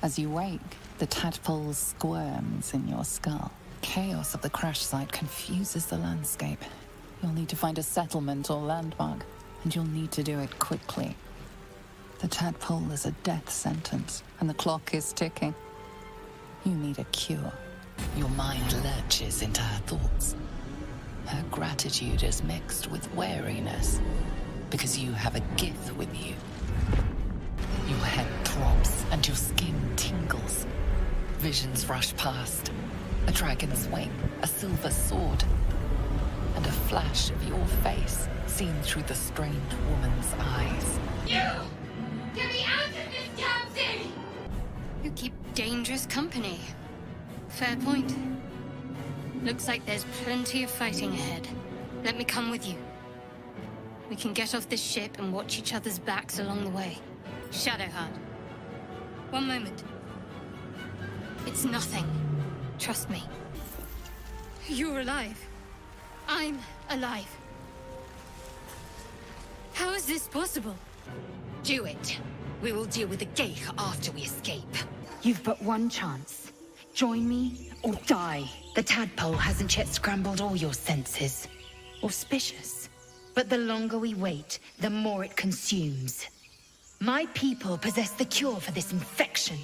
As you wake, the tadpole squirms in your skull. Chaos of the crash site confuses the landscape. You'll need to find a settlement or landmark, and you'll need to do it quickly. The tadpole is a death sentence, and the clock is ticking. You need a cure. Your mind lurches into her thoughts. Her gratitude is mixed with wariness, because you have a Gith with you. Your head throbs and your skin tingles. Visions rush past. A dragon's wing, a silver sword, and a flash of your face seen through the strange woman's eyes. You! Get me out of this damn thing! You keep dangerous company. Fair point. Looks like there's plenty of fighting ahead. Let me come with you. We can get off this ship and watch each other's backs along the way. Shadowheart. One moment. It's nothing. Trust me. You're alive. I'm alive. How is this possible? Do it. We will deal with the Kagha after we escape. You've but one chance. Join me or die. The tadpole hasn't yet scrambled all your senses. Auspicious. But the longer we wait, the more it consumes. My people possess the cure for this infection.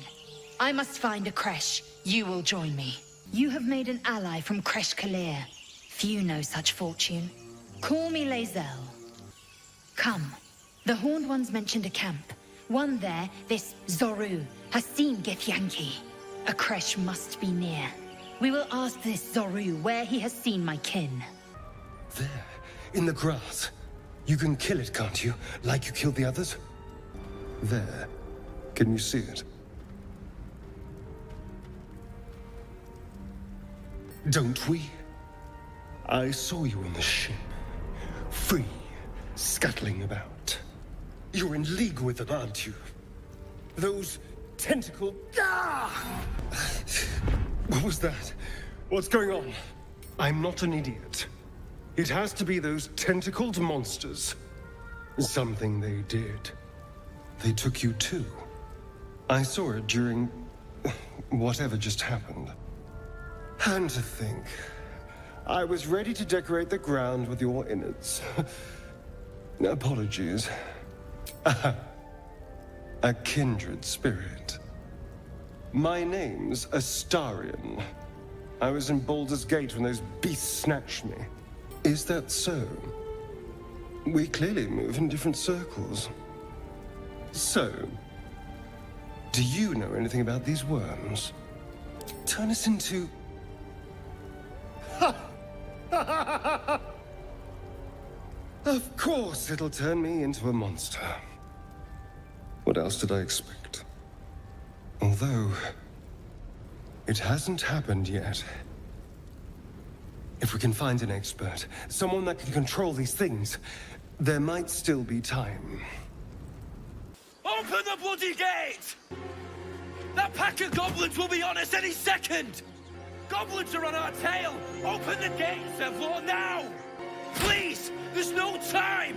I must find a creche. You will join me. You have made an ally from Creche Clare. Few know such fortune. Call me Lae'zel. Come. The Horned Ones mentioned a camp. One there, this Zoru, has seen Githyanki. A creche must be near. We will ask this Zoru where he has seen my kin. There, in the grass. You can kill it, can't you? Like you killed the others? There. Can you see it? Don't we? I saw you on the ship. Free, scuttling about. You're in league with them, aren't you? Those tentacle... Ah! What was that? What's going on? I'm not an idiot. It has to be those tentacled monsters. Something they did. They took you too. I saw it during... whatever just happened. And to think... I was ready to decorate the ground with your innards. Apologies. A kindred spirit. My name's Astorian. I was in Baldur's Gate when those beasts snatched me. Is that so? We clearly move in different circles. So, do you know anything about these worms? Turn us into... Of course it'll turn me into a monster. What else did I expect? Although... it hasn't happened yet. If we can find an expert, someone that can control these things, there might still be time. Open the bloody gate! That pack of goblins will be on us any second! Goblins are on our tail! Open the gate, Devora, now! Please! There's no time!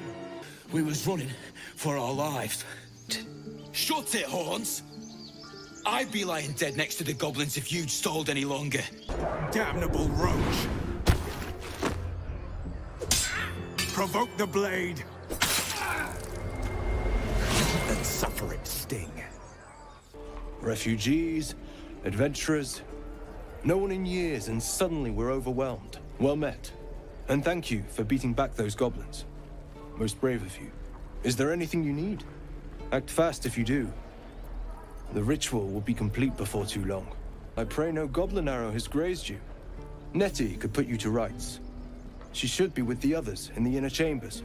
We was running for our lives. Shut it, Horns! I'd be lying dead next to the goblins if you'd stalled any longer. Damnable roach! Provoke the blade! And suffer its sting. Refugees, adventurers, no one in years, and suddenly we're overwhelmed. Well met. And thank you for beating back those goblins. Most brave of you. Is there anything you need? Act fast if you do. The ritual will be complete before too long. I pray no goblin arrow has grazed you. Nettie could put you to rights. She should be with the others in the inner chambers,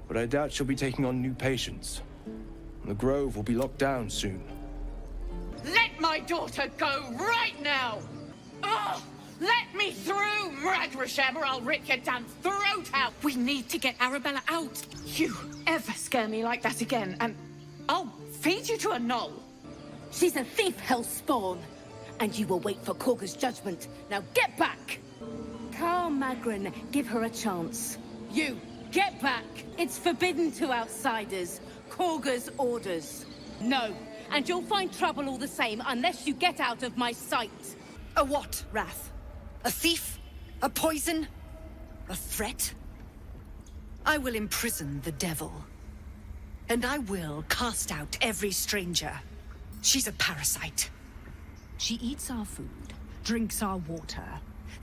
but I doubt she'll be taking on new patients. The grove will be locked down soon. Let my daughter go right now! Oh, let me through, Mragrasham, or I'll rip your damn throat out! We need to get Arabella out. You ever scare me like that again, and I'll feed you to a knoll. She's a thief, hellspawn. And you will wait for Kagha's judgment. Now get back! Carl Magrin, give her a chance. You, get back! It's forbidden to outsiders. Kagha's orders. No, and you'll find trouble all the same unless you get out of my sight. A what, Wrath? A thief? A poison? A threat? I will imprison the devil. And I will cast out every stranger. She's a parasite. She eats our food, drinks our water,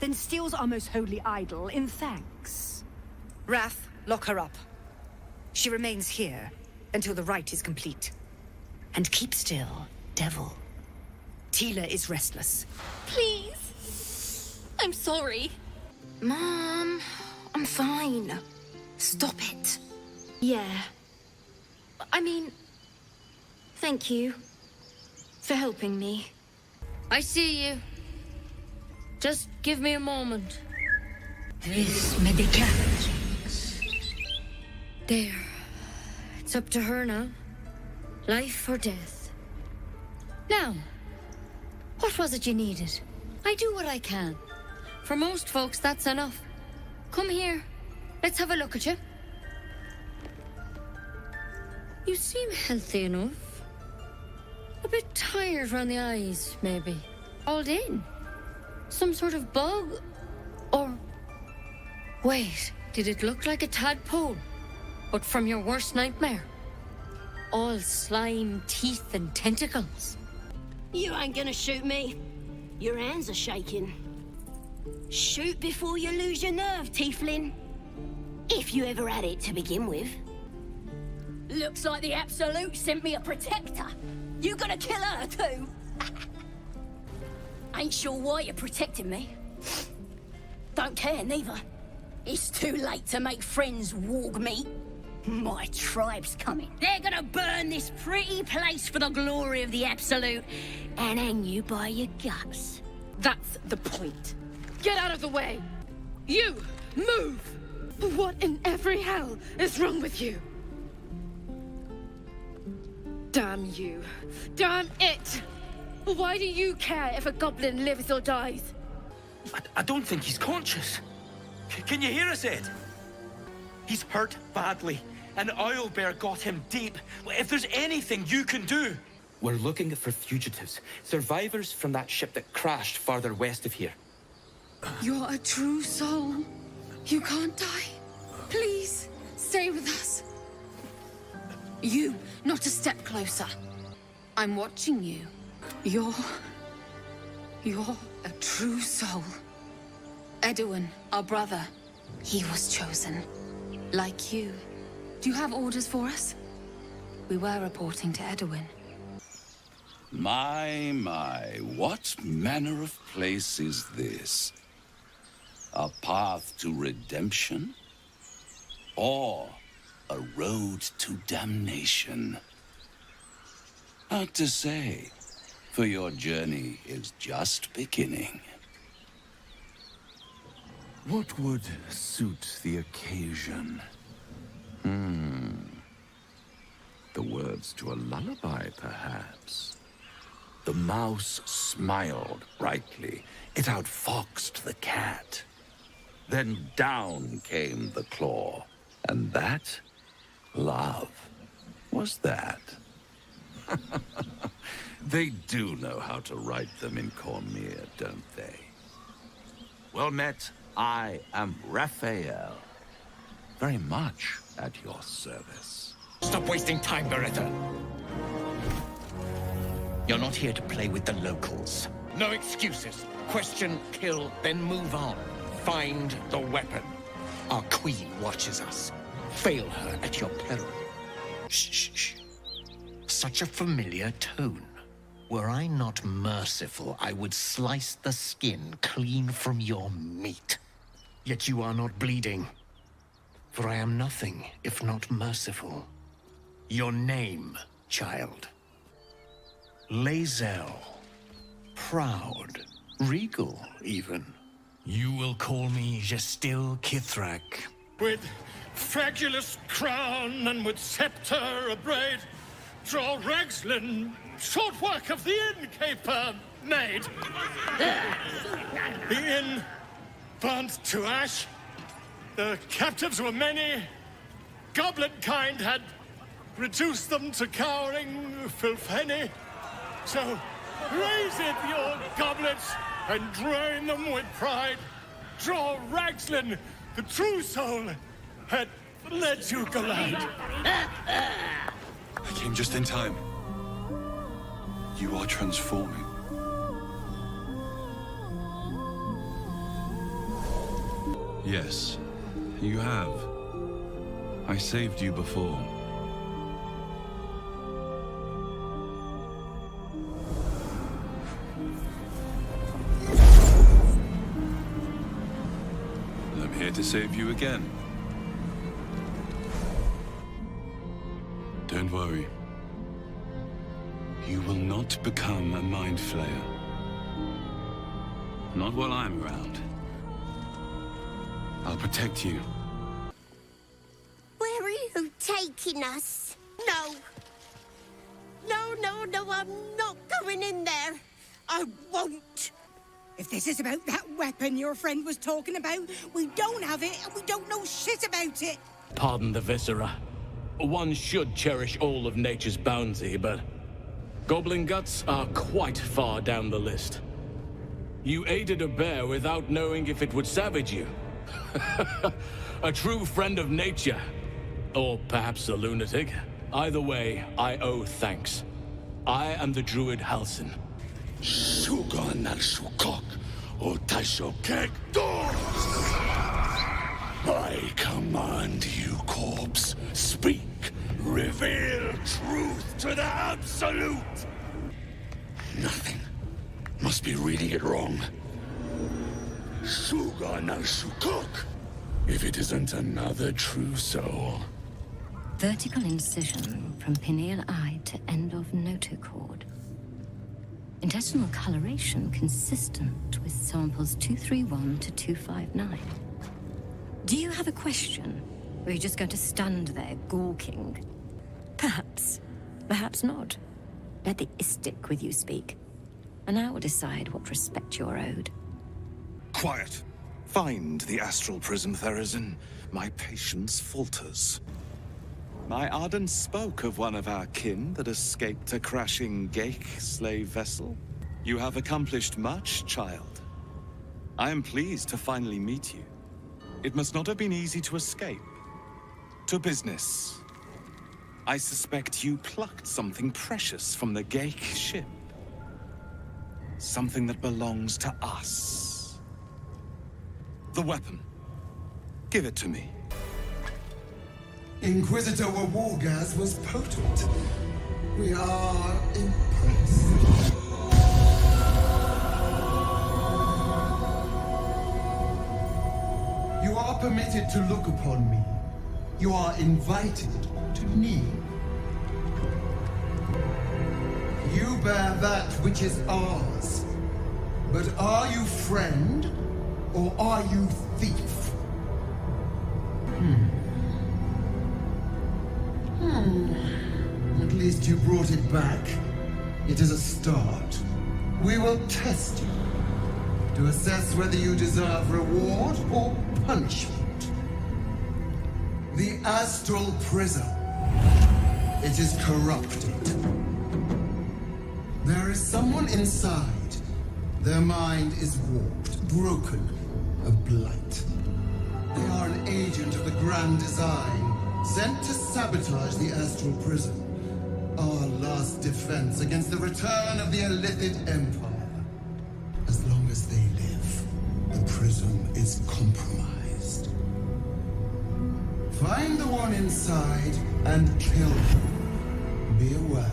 then steals our most holy idol in thanks. Wrath, lock her up. She remains here until the rite is complete. And keep still, devil. Tila is restless. Please. I'm sorry. Mom, I'm fine. Stop it. Yeah. I mean, thank you for helping me. I see you. Just give me a moment. This medicament. There. It's up to her now. Life or death. Now, what was it you needed? I do what I can. For most folks, that's enough. Come here. Let's have a look at you. You seem healthy enough. A bit tired around the eyes, maybe. Called in. Some sort of bug? Or... Wait, did it look like a tadpole? But from your worst nightmare? All slime, teeth, and tentacles. You ain't gonna shoot me. Your hands are shaking. Shoot before you lose your nerve, tiefling. If you ever had it to begin with. Looks like the Absolute sent me a protector. You gonna kill her too? Ain't sure why you're protecting me. Don't care neither. It's too late to make friends, warg meat. My tribe's coming. They're gonna burn this pretty place for the glory of the Absolute and hang you by your guts. That's the point. Get out of the way! You! Move! What in every hell is wrong with you? Damn you. Damn it! Why do you care if a goblin lives or dies? I don't think he's conscious. Can you hear us, Ed? He's hurt badly, and Owlbear got him deep. If there's anything you can do... We're looking for fugitives, survivors from that ship that crashed farther west of here. You're a true soul. You can't die. Please, stay with us. You, not a step closer. I'm watching you. You're a true soul. Edwin, our brother, he was chosen. Like you. Do you have orders for us? We were reporting to Edwin. My, what manner of place is this? A path to redemption? Or a road to damnation? Hard to say, for your journey is just beginning. What would suit the occasion? The words to a lullaby, perhaps. The mouse smiled brightly. It outfoxed the cat. Then down came the claw. And that, love, was that. They do know how to write them in Komira, don't they? Well met, I am Raphael. Very much at your service. Stop wasting time, Beretta. You're not here to play with the locals. No excuses. Question, kill, then move on. Find the weapon. Our queen watches us. Fail her at your peril. Shh. Such a familiar tone. Were I not merciful, I would slice the skin clean from your meat. Yet you are not bleeding. For I am nothing if not merciful. Your name, child. Lae'zel. Proud. Regal, even. You will call me Steele Kith'rak. With fragulous crown and with scepter abraid, draw Ragslin, short work of the innkeeper made. The inn burnt to ash. The captives were many. Goblin kind had reduce them to cowering filtheny. So, raise it, your goblets, and drain them with pride. Draw Ragslin, the true soul, and let you glide. I came just in time. You are transforming. Yes, you have. I saved you before. I'm here to save you again. Don't worry. You will not become a mind flayer. Not while I'm around. I'll protect you. Where are you taking us? No. No, I'm not going in there. I won't. If this is about that weapon your friend was talking about, we don't have it and we don't know shit about it. Pardon the viscera. One should cherish all of nature's bounty, but goblin guts are quite far down the list. You aided a bear without knowing if it would savage you. A true friend of nature. Or perhaps a lunatic. Either way, I owe thanks. I am the druid Halsin. I command you, corpse. Speak. Reveal truth to the absolute. Nothing. Must be reading it wrong. Suga no Shukok. If it isn't another true soul. Vertical incision from pineal eye to end of notochord. Intestinal coloration consistent with samples 231 to 259. Do you have a question? Or are you just going to stand there gawking? Perhaps. Perhaps not. Let the istic with you speak. And I will decide what respect you're owed. Quiet. Find the astral prism, Therazin. My patience falters. My Arden spoke of one of our kin that escaped a crashing Geik slave vessel. You have accomplished much, child. I am pleased to finally meet you. It must not have been easy to escape. To business. I suspect you plucked something precious from the Geik ship. Something that belongs to us. The weapon. Give it to me. Inquisitor Wargaz was potent. We are impressed. You are permitted to look upon me. You are invited to kneel. You bear that which is ours. But are you friend, or are you thief? At least you brought it back. It is a start. We will test you to assess whether you deserve reward or punishment. The astral prism. It is corrupted. There is someone inside. Their mind is warped, broken, a blight. They are an agent of the Grand Design, sent to sabotage the astral prism. Our last defense against the return of the Illithid Empire. As long as they live, the prism is compromised. Find the one inside and kill them. Be aware.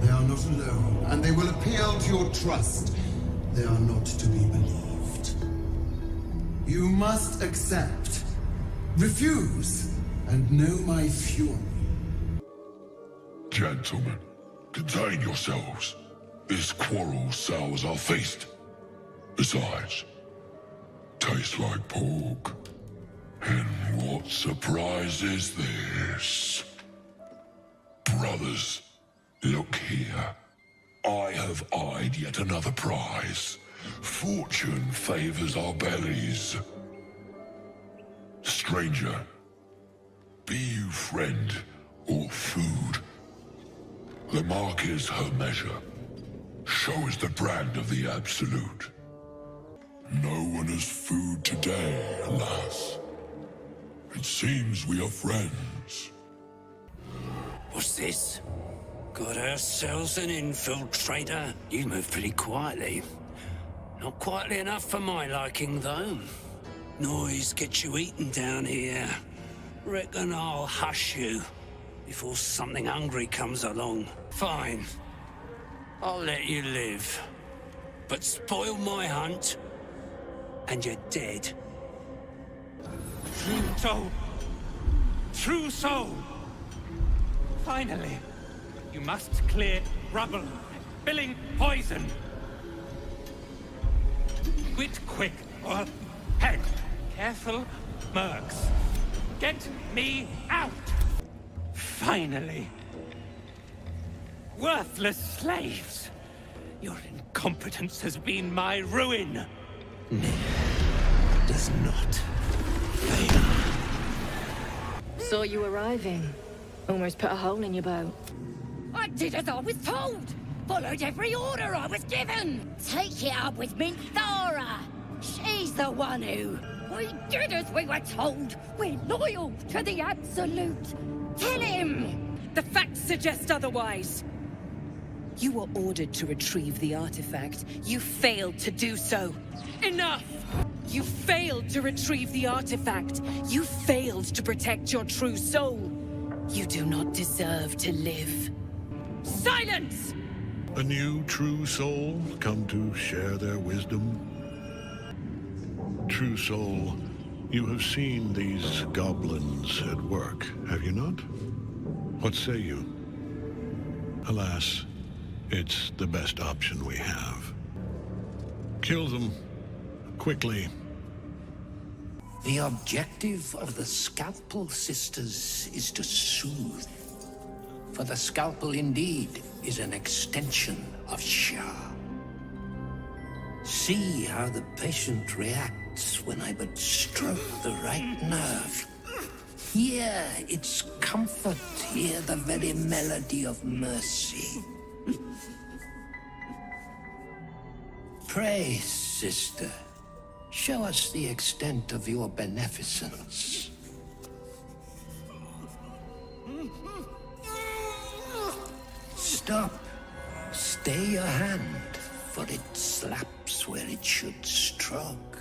They are not alone, and they will appeal to your trust. They are not to be believed. You must accept. Refuse, and know my fury. Gentlemen, contain yourselves. This quarrel sours our feast. Besides, tastes like pork. And what surprise is this? Brothers, look here. I have eyed yet another prize. Fortune favors our bellies. Stranger, be you friend or food. The mark is her measure. Show is the brand of the Absolute. No one has food today, alas. It seems we are friends. What's this? Got ourselves an infiltrator. You move pretty quietly. Not quietly enough for my liking, though. Noise gets you eaten down here. Reckon I'll hush you before something hungry comes along. Fine. I'll let you live. But spoil my hunt, and you're dead. True soul! True soul! Finally! You must clear rubble, filling poison. Quit quick, or head. Careful, mercs. Get me out! Finally! Worthless slaves! Your incompetence has been my ruin! Does not fail. Saw you arriving. Almost put a hole in your bow. I did as I was told! Followed every order I was given! Take it up with Minthara! She's the one who... We did as we were told! We're loyal to the Absolute! Tell him! The facts suggest otherwise. You were ordered to retrieve the artifact. You failed to do so. Enough! You failed to retrieve the artifact. You failed to protect your true soul. You do not deserve to live. Silence! A new true soul come to share their wisdom? True soul, you have seen these goblins at work, have you not? What say you? Alas, it's the best option we have. Kill them, quickly. The objective of the Scalpel Sisters is to soothe. For the scalpel indeed is an extension of Shah. See how the patient reacts when I but stroke the right nerve. Hear its comfort, hear the very melody of mercy. Pray, sister, show us the extent of your beneficence. Stop. Stay your hand, for it slaps where it should stroke.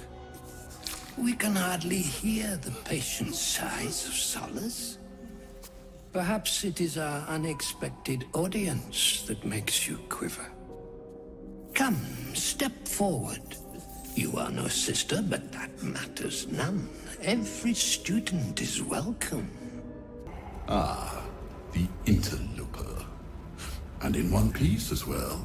We can hardly hear the patient's sighs of solace. Perhaps it is our unexpected audience that makes you quiver. Come, step forward. You are no sister, but that matters none. Every student is welcome. Ah, the interloper. And in one piece as well.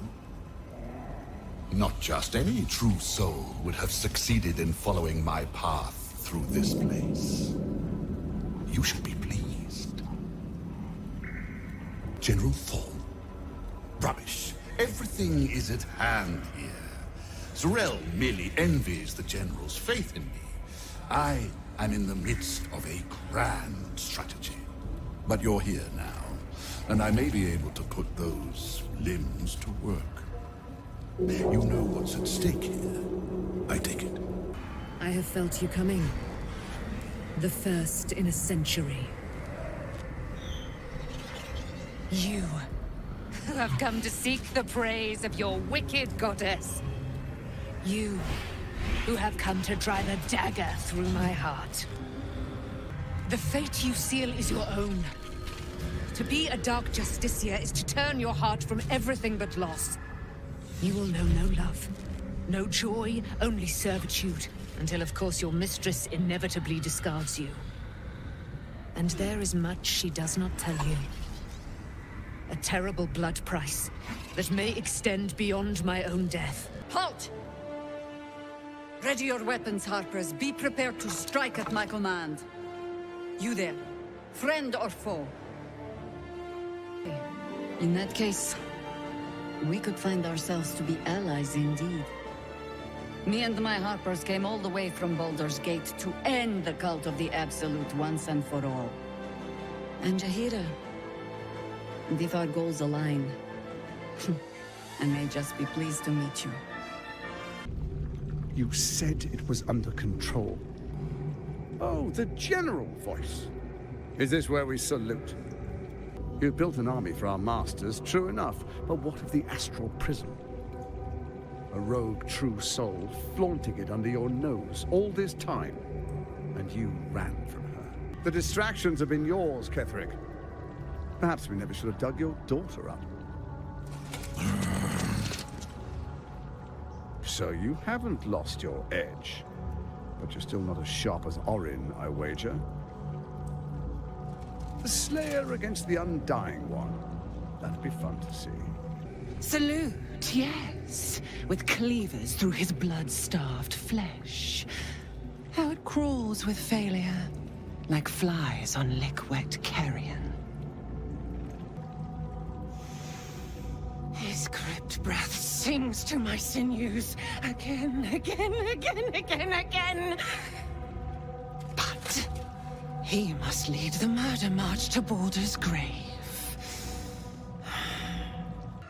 Not just any true soul would have succeeded in following my path through this place. You should be pleased. General Thorn? Rubbish. Everything is at hand here. Z'rell merely envies the General's faith in me. I am in the midst of a grand strategy. But you're here now, and I may be able to put those limbs to work. You know what's at stake here, I take it. I have felt you coming. The first in a century. You, who have come to seek the praise of your wicked goddess. You, who have come to drive a dagger through my heart. The fate you seal is your own. To be a Dark Justicia is to turn your heart from everything but loss. You will know no love, no joy, only servitude, until of course your mistress inevitably discards you. And there is much she does not tell you. A terrible blood price that may extend beyond my own death. Halt! Ready your weapons, Harpers. Be prepared to strike at my command. You there, friend or foe? In that case, we could find ourselves to be allies indeed. Me and my Harpers came all the way from Baldur's Gate to end the cult of the Absolute once and for all. And Jaheira, And if our goals align, I may just be pleased to meet you. You said it was under control. Oh, the general voice. Is this where we salute? You built an army for our masters, true enough, but what of the astral prison? A rogue true soul flaunting it under your nose all this time, and you ran from her. The distractions have been yours, Kith'rak. Perhaps we never should have dug your daughter up. So you haven't lost your edge, but you're still not as sharp as Arron, I wager. The Slayer against the Undying One. That'd be fun to see. Salute, yes, with cleavers through his blood-starved flesh. How it crawls with failure, like flies on lick-wet carrion. His crypt breath sings to my sinews again, again, again, again, again. But he must lead the murder march to Baldur's grave.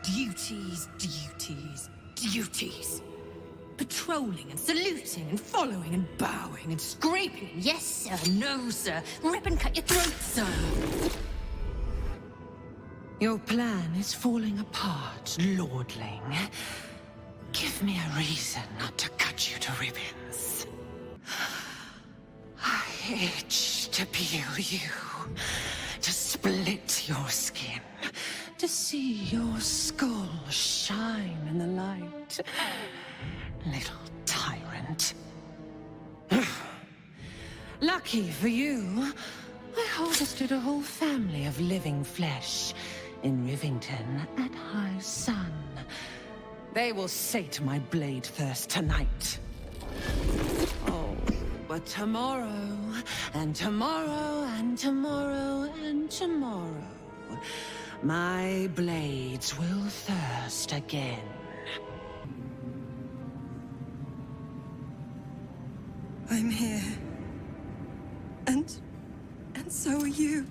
Duties, duties, duties. Patrolling and saluting and following and bowing and scraping. Yes, sir. No, sir. Rip and cut your throat, sir. Your plan is falling apart, lordling. Give me a reason not to cut you to ribbons. I itch to peel you, to split your skin, to see your skull shine in the light. Little tyrant. Lucky for you, I harvested a whole family of living flesh in Rivington at high sun. They will sate my blade thirst tonight. Oh, but tomorrow, and tomorrow, and tomorrow, and tomorrow, my blades will thirst again. I'm here. And so are you.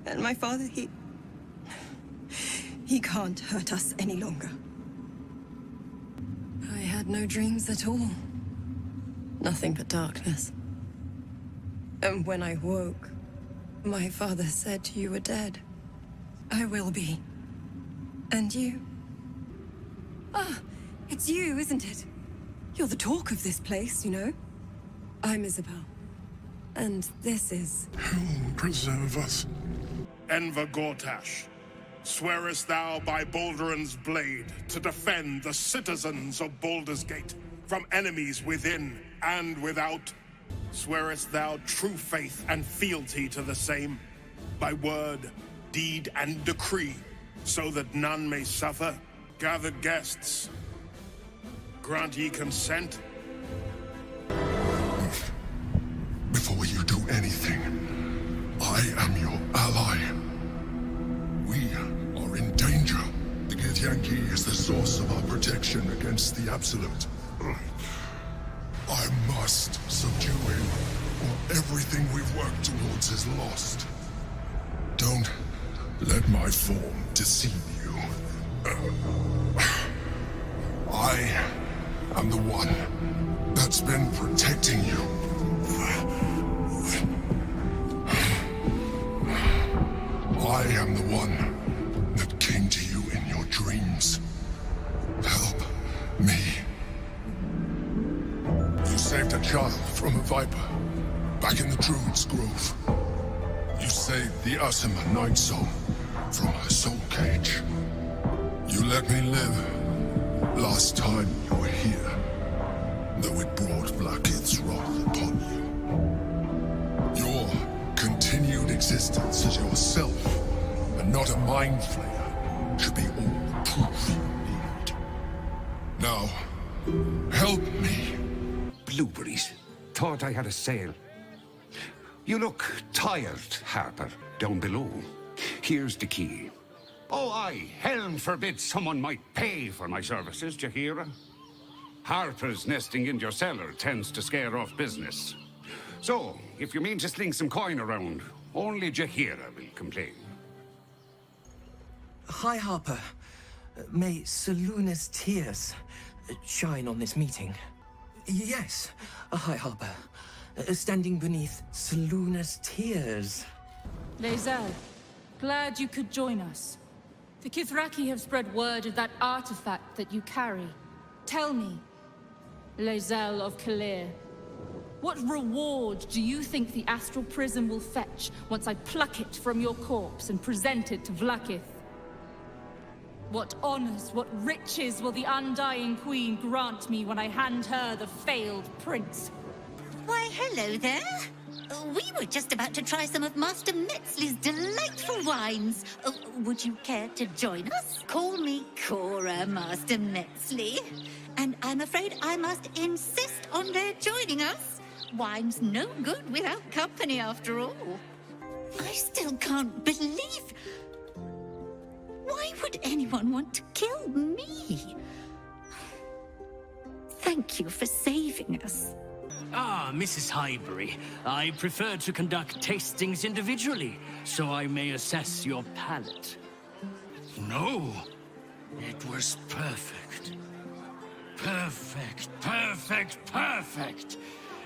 And my father, he can't hurt us any longer. I had no dreams at all. Nothing but darkness. And when I woke, my father said you were dead. I will be. And you? Ah, it's you, isn't it? You're the talk of this place, you know? I'm Isabel. And this is... Who will preserve us? Enver Gortash, swearest thou by Balduran's blade to defend the citizens of Baldur's Gate from enemies within and without? Swearest thou true faith and fealty to the same, by word, deed, and decree, so that none may suffer? Gathered guests, grant ye consent? Before you do anything, I am your ally. We are in danger. The Githyanki is the source of our protection against the Absolute. I must subdue him, or everything we've worked towards is lost. Don't let my form deceive you. I am the one that's been protecting you. I am the one that came to you in your dreams. Help me. You saved a child from a viper, back in the Druid's Grove. You saved the Asima Night Soul from her soul cage. You let me live last time you were here, though it brought Blackhead's wrath upon you. Your continued existence as yourself, and not a mind flayer, should be all the proof you need. Now, help me. Blueberries. Thought I had a sale. You look tired, Harper, down below. Here's the key. Oh, aye, helm forbid someone might pay for my services, Jeorna. Harper's nesting in your cellar tends to scare off business. So, if you mean to sling some coin around, only Jeorna will complain. High Harper, may Seluna's tears shine on this meeting. Yes, High Harper, standing beneath Seluna's tears. Lae'zel, glad you could join us. The Kith'raki have spread word of that artifact that you carry. Tell me, Lae'zel of Clare, what reward do you think the astral prism will fetch once I pluck it from your corpse and present it to Vlaakith? What honors, what riches will the Undying Queen grant me when I hand her the failed prince? Why, hello there. We were just about to try some of Master Metzley's delightful wines. Would you care to join us? Call me Cora, Master Metzley. And I'm afraid I must insist on their joining us. Wine's no good without company, after all. I still can't believe... Why would anyone want to kill me? Thank you for saving us. Ah, Mrs. Highbury, I prefer to conduct tastings individually, so I may assess your palate. No, it was perfect. Perfect, perfect, perfect.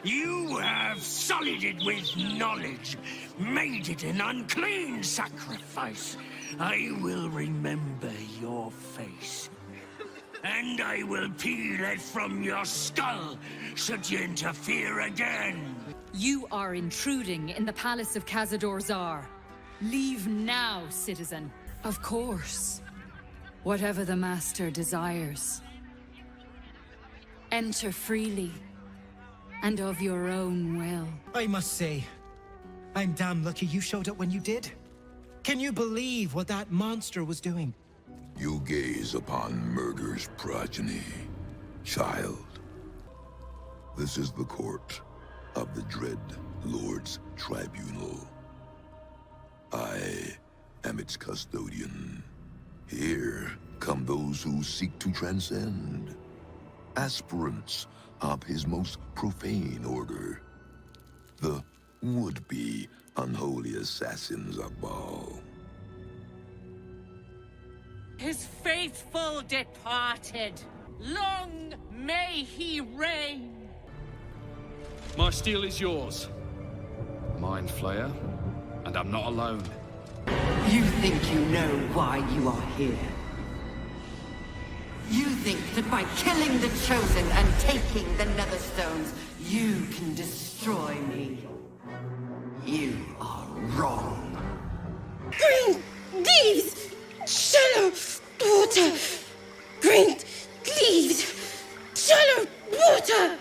You have sullied it with knowledge, made it an unclean sacrifice. I will remember your face. And I will peel it from your skull, should you interfere again. You are intruding in the palace of Khazad-dûr-Zar. Leave now, citizen. Of course. Whatever the master desires. Enter freely, and of your own will. I must say, I'm damn lucky you showed up when you did. Can you believe what that monster was doing? You gaze upon murder's progeny, child. This is the court of the Dread Lord's Tribunal. I am its custodian. Here come those who seek to transcend, aspirants of his most profane order, the would-be unholy assassins of Baal. His faithful departed. Long may he reign. My steel is yours. Mind Flayer, and I'm not alone. You think you know why you are here. You think that by killing the Chosen and taking the Netherstones, you can destroy me. You are wrong. Green leaves! Shallow water! Green leaves! Shallow water!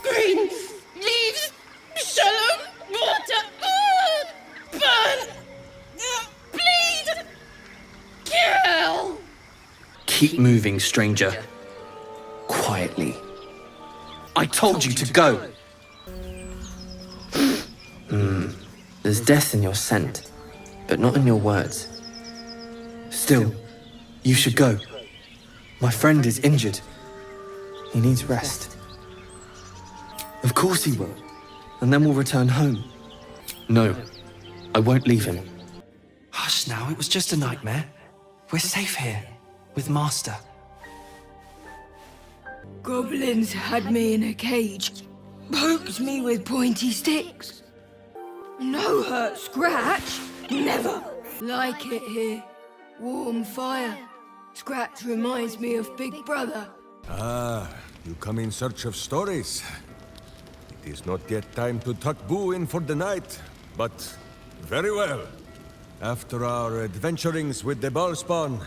Green leaves! Shallow water! Burn! Bleed! Kill! Keep moving, stranger. Quietly. I told you to go! There's death in your scent, but not in your words. Still, you should go. My friend is injured. He needs rest. Of course he will, and then we'll return home. No, I won't leave him. Hush now, it was just a nightmare. We're safe here, with Master. Goblins had me in a cage, poked me with pointy sticks. No hurt scratch, never. Like it here, warm fire. Scratch reminds me of Big Brother. Ah, you come in search of stories. It is not yet time to tuck Boo in for the night, but very well. After our adventurings with the Ballspawn,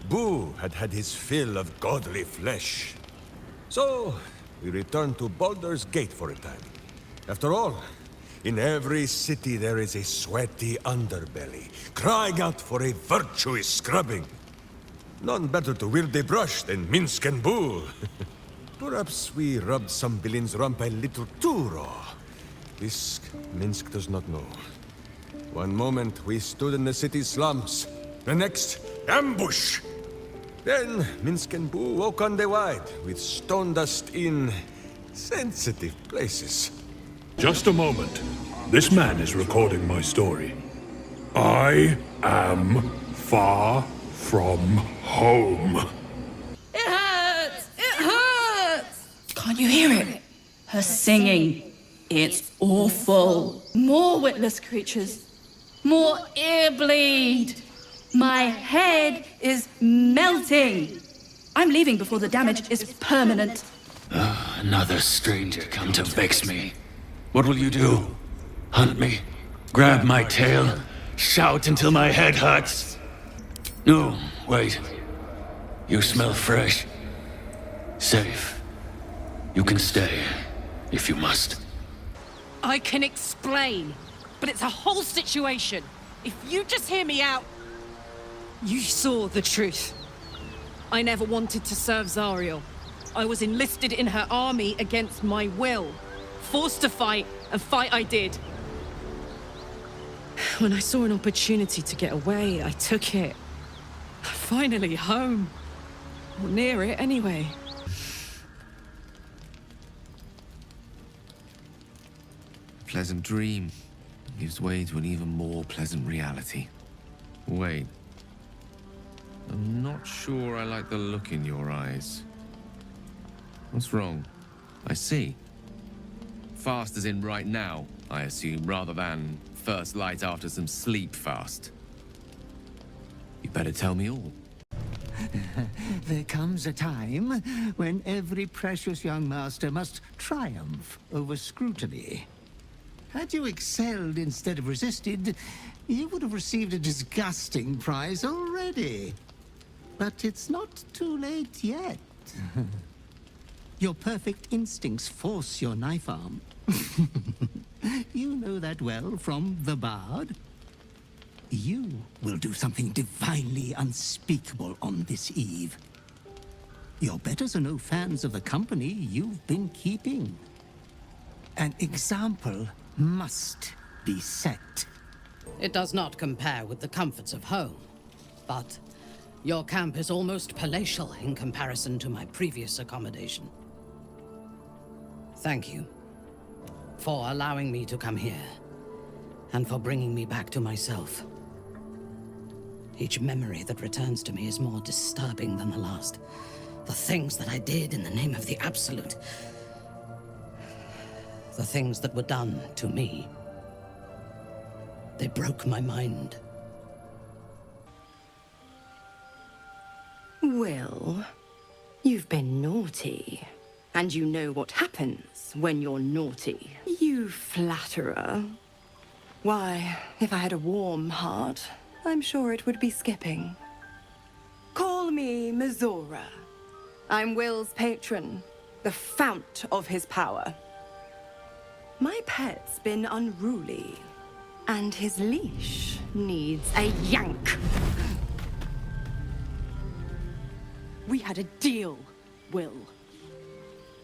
Boo had had his fill of godly flesh. So, we returned to Baldur's Gate for a time. After all, in every city there is a sweaty underbelly, crying out for a virtuous scrubbing. None better to wield a brush than Minsk and Boo. Perhaps we rubbed some villain's rump a little too raw. This Minsk does not know. One moment we stood in the city's slums, the next, ambush! Then Minsk and Boo woke on the wide, with stone dust in sensitive places. Just a moment. This man is recording my story. I am far from home. It hurts! It hurts! Can't you hear it? Her singing. It's awful. More witless creatures. More ear bleed. My head is melting. I'm leaving before the damage is permanent. Another stranger come to vex me. What will you do? Hunt me? Grab my tail? Shout until my head hurts? No, wait. You smell fresh. Safe. You can stay, if you must. I can explain, but it's a whole situation. If you just hear me out... You saw the truth. I never wanted to serve Zariel. I was enlisted in her army against my will. Forced to fight, and fight I did. When I saw an opportunity to get away, I took it. Finally home. Or near it, anyway. Pleasant dream gives way to an even more pleasant reality. Wait. I'm not sure I like the look in your eyes. What's wrong? I see. Fast as in right now, I assume, rather than first light after some sleep fast. You better tell me all. There comes a time when every precious young master must triumph over scrutiny. Had you excelled instead of resisted, you would have received a disgusting prize already. But it's not too late yet. Your perfect instincts force your knife arm. You know that well from the Bard. You will do something divinely unspeakable on this eve. Your betters are no fans of the company you've been keeping. An example must be set. It does not compare with the comforts of home, but your camp is almost palatial in comparison to my previous accommodation. Thank you for allowing me to come here, and for bringing me back to myself. Each memory that returns to me is more disturbing than the last. The things that I did in the name of the Absolute. The things that were done to me. They broke my mind. Wyll, you've been naughty. And you know what happens when you're naughty. You flatterer. Why, if I had a warm heart, I'm sure it would be skipping. Call me Mizora. I'm Wyll's patron, the fount of his power. My pet's been unruly, and his leash needs a yank. We had a deal, Wyll.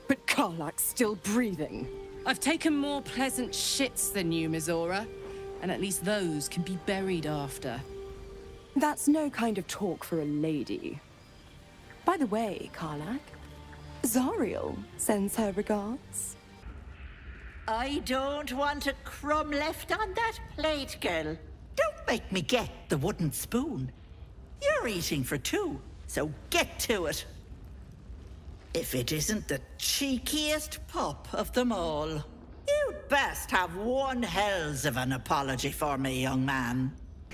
But Kith'rak's still breathing. I've taken more pleasant shits than you, Mizora. And at least those can be buried after. That's no kind of talk for a lady. By the way, Kith'rak, Zariel sends her regards. I don't want a crumb left on that plate, girl. Don't make me get the wooden spoon. You're eating for two, so get to it. If it isn't the cheekiest pup of them all. You'd best have one hells of an apology for me, young man.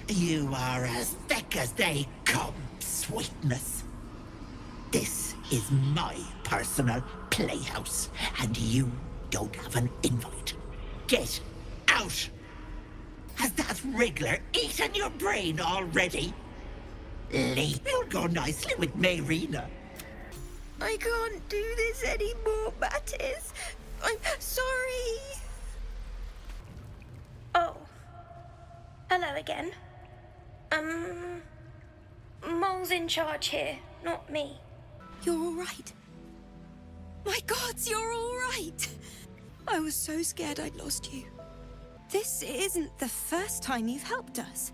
You are as thick as they come, sweetness. This is my personal playhouse, and you don't have an invite. Get out! Has that wriggler eaten your brain already? Leave. You'll go nicely with Mayrina. I can't do this anymore, Mattis. I'm sorry. Oh. Hello again. Mole's in charge here, not me. You're all right. My gods, you're all right. I was so scared I'd lost you. This isn't the first time you've helped us.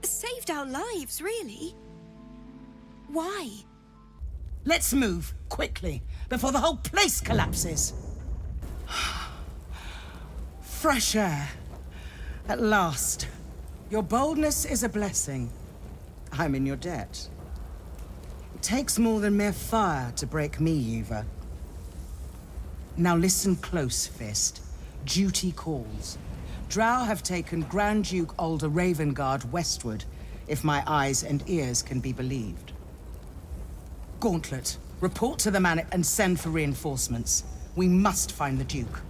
Saved our lives, really. Why? Let's move, quickly, before the whole place collapses. Fresh air. At last. Your boldness is a blessing. I'm in your debt. It takes more than mere fire to break me, Yuva. Now listen close, Fist. Duty calls. Drow have taken Grand Duke Ulder Ravengard westward, if my eyes and ears can be believed. Gauntlet, report to the man and send for reinforcements. We must find the Duke.